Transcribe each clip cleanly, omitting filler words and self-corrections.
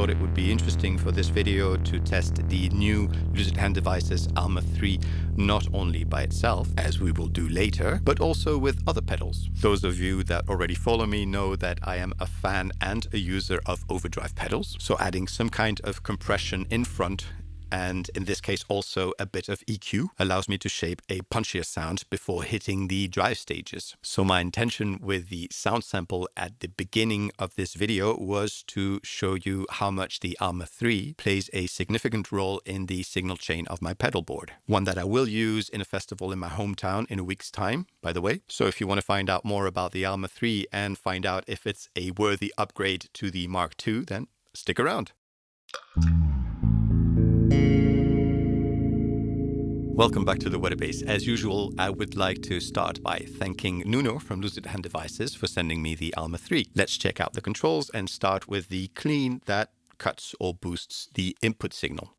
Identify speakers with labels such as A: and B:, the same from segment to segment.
A: thought it would be interesting for this video to test the new Lusithand Devices Alma 3 not only by itself, as we will do later, but also with other pedals. Those of you that already follow me know that I am a fan and a user of overdrive pedals, so adding some kind of compression in front, and in this case also a bit of EQ, allows me to shape a punchier sound before hitting the drive stages. So my intention with the sound sample at the beginning of this video was to show you how much the Alma 3 plays a significant role in the signal chain of my pedal board. One that I will use in a festival in my hometown in a week's time, by the way. So if you want to find out more about the Alma 3 and find out if it's a worthy upgrade to the Mark II, then stick around. Welcome back to the Weatherbase. As usual, I would like to start by thanking Nuno from Lusithand Devices for sending me the Alma 3. Let's check out the controls and start with the clean that cuts or boosts the input signal.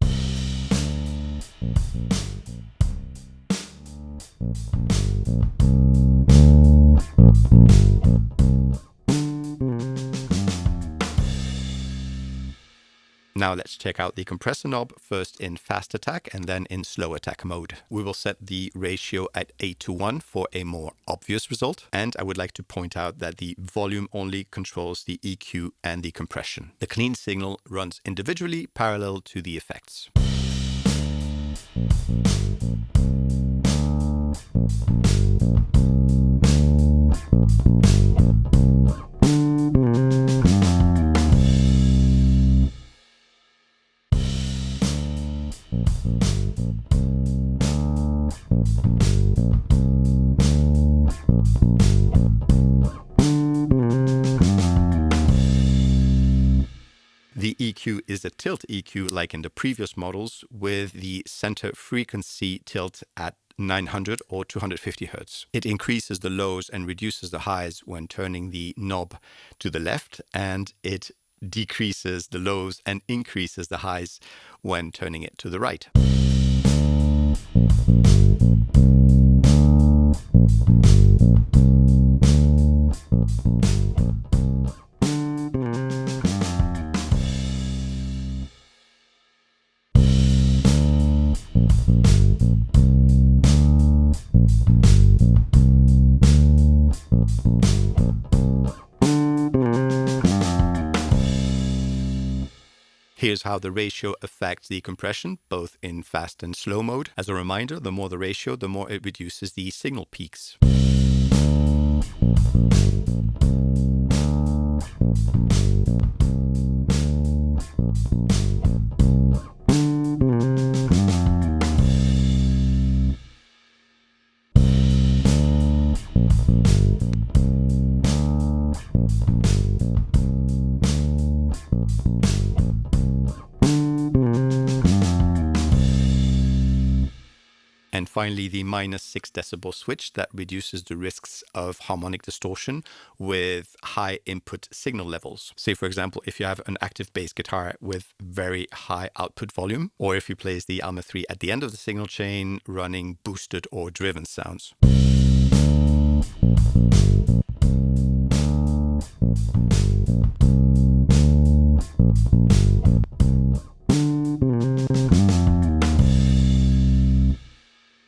A: Now let's check out the compressor knob, first in fast attack and then in slow attack mode. We will set the ratio at 8:1 for a more obvious result. And I would like to point out that the volume only controls the EQ and the compression. The clean signal runs individually parallel to the effects. The EQ is a tilt EQ like in the previous models, with the center frequency tilt at 900 or 250 Hz. It increases the lows and reduces the highs when turning the knob to the left, and it decreases the lows and increases the highs when turning it to the right. Here's how the ratio affects the compression, both in fast and slow mode. As a reminder, the more the ratio, the more it reduces the signal peaks. And finally, the -6 decibel switch that reduces the risks of harmonic distortion with high input signal levels. Say, for example, if you have an active bass guitar with very high output volume, or if you place the Alma 3 at the end of the signal chain running boosted or driven sounds.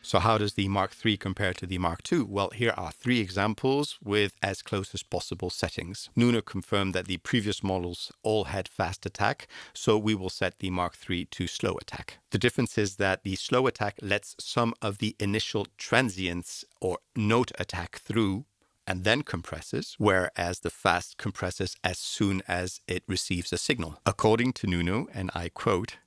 A: So how does the Mark III compare to the Mark II? Well, here are 3 examples with as close as possible settings. Nuno confirmed that the previous models all had fast attack, so we will set the Mark III to slow attack. The difference is that the slow attack lets some of the initial transients or note attack through and then compresses, whereas the fast compresses as soon as it receives a signal. According to Nuno, and I quote,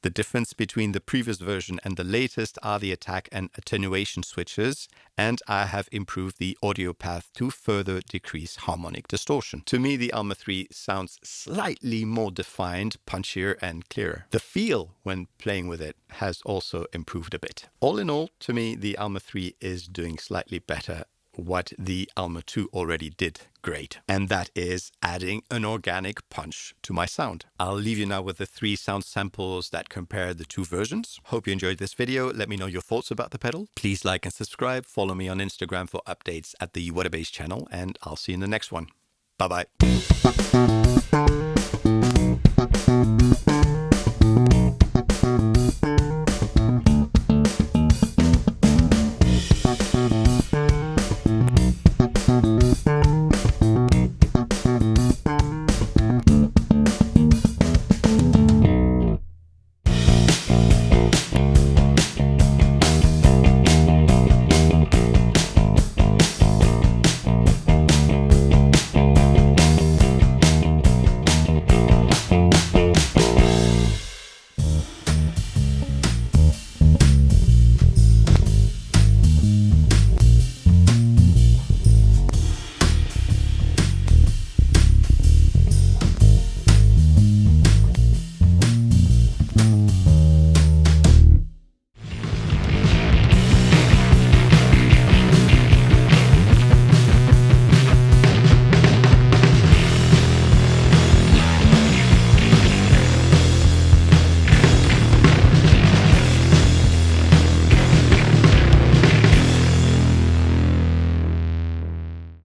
A: "The difference between the previous version and the latest are the attack and attenuation switches, and I have improved the audio path to further decrease harmonic distortion." To me, the Alma 3 sounds slightly more defined, punchier, and clearer. The feel when playing with it has also improved a bit. All in all, to me, the Alma 3 is doing slightly better what the Alma 2 already did great, and that is adding an organic punch to my sound. I'll leave you now with the 3 sound samples that compare the 2 versions. Hope you enjoyed this video. Let me know your thoughts about the pedal. Please like and subscribe. Follow me on Instagram for updates at the Weatherbase channel, and I'll see you in the next one. Bye-bye.